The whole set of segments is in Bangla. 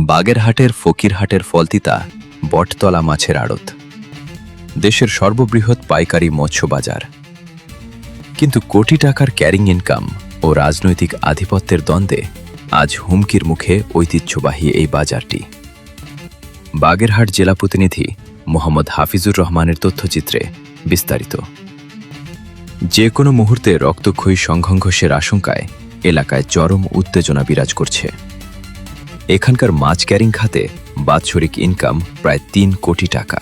বাগেরহাটের ফকিরহাটের ফলতিতা বটতলা মাছের আড়ত, দেশের সর্ববৃহৎ পাইকারি মৎস্য বাজার। কিন্তু কোটি টাকার ক্যারিং ইনকাম ও রাজনৈতিক আধিপত্যের দ্বন্দ্বে আজ হুমকির মুখে ঐতিহ্যবাহী এই বাজারটি। বাগেরহাট জেলা প্রতিনিধি মোহাম্মদ হাফিজুর রহমানের তথ্যচিত্রে বিস্তারিত। যে কোনো মুহূর্তে রক্তক্ষয়ী সংঘর্ষের আশঙ্কায় এলাকায় চরম উত্তেজনা বিরাজ করছে। এখানকার মাছ ক্যারিং খাতে বাৎসরিক ইনকাম প্রায় ৩ কোটি টাকা,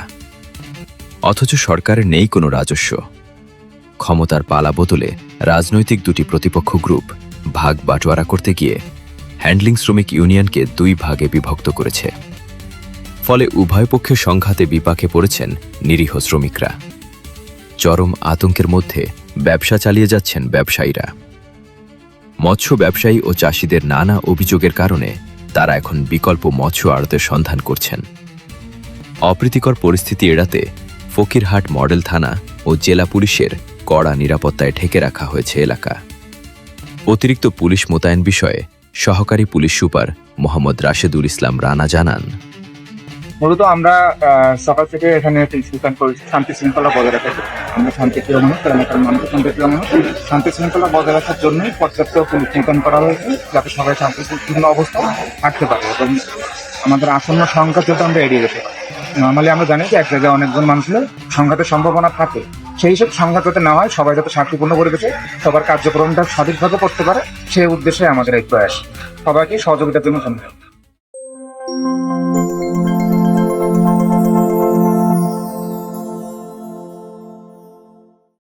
অথচ সরকারের নেই কোনো রাজস্ব। ক্ষমতার পালা বদলে রাজনৈতিক দুটি প্রতিপক্ষ গ্রুপ ভাগ বাটোয়ারা করতে গিয়ে হ্যান্ডলিং শ্রমিক ইউনিয়নকে ২ ভাগে বিভক্ত করেছে। ফলে উভয় পক্ষের সংঘাতে বিপাকে পড়েছেন নিরীহ শ্রমিকরা। চরম আতঙ্কের মধ্যে ব্যবসা চালিয়ে যাচ্ছেন ব্যবসায়ীরা। মৎস্য ব্যবসায়ী ও চাষিদের নানা অভিযোগের কারণে তারা এখন বিকল্প মৎস্য আড়তের সন্ধান করছেন। অপ্রীতিকর পরিস্থিতি এড়াতে ফকিরহাট মডেল থানা ও জেলা পুলিশের কড়া নিরাপত্তায় ঢেকে রাখা হয়েছে এলাকা। অতিরিক্ত পুলিশ মোতায়েন বিষয়ে সহকারী পুলিশ সুপার মোহাম্মদ রাশেদুল ইসলাম রানা জানান, মূলত আমরা সকাল থেকে এখানে শান্তি শৃঙ্খলা বজায় রাখার, আমরা শান্তিপ্রিয় মানুষ, এলাকার মানুষের শান্তিপ্রিয় মানুষ, শান্তি শৃঙ্খলা বজায় রাখার জন্যই পর্যাপ্ত পুলিশ মোতায়েন করা হয়েছে, যাতে সবাই শান্তিপূর্ণ অবস্থায় থাকতে পারে এবং আমাদের আসন্ন সংঘাত যাতে আমরা এড়িয়ে যেতে পারি। নর্মালি আমরা জানি যে এক জায়গায় অনেকজন মানুষের সংঘাতের সম্ভাবনা থাকে, সেই সব সংঘাত যাতে না হয়, সবাই যাতে শান্তিপূর্ণ পরিবেশে সবার কার্যক্রমটা সঠিকভাবে করতে পারে, সেই উদ্দেশ্যে আমাদের এই প্রয়াস। সবাইকে সহযোগিতার জন্য ধন্যবাদ।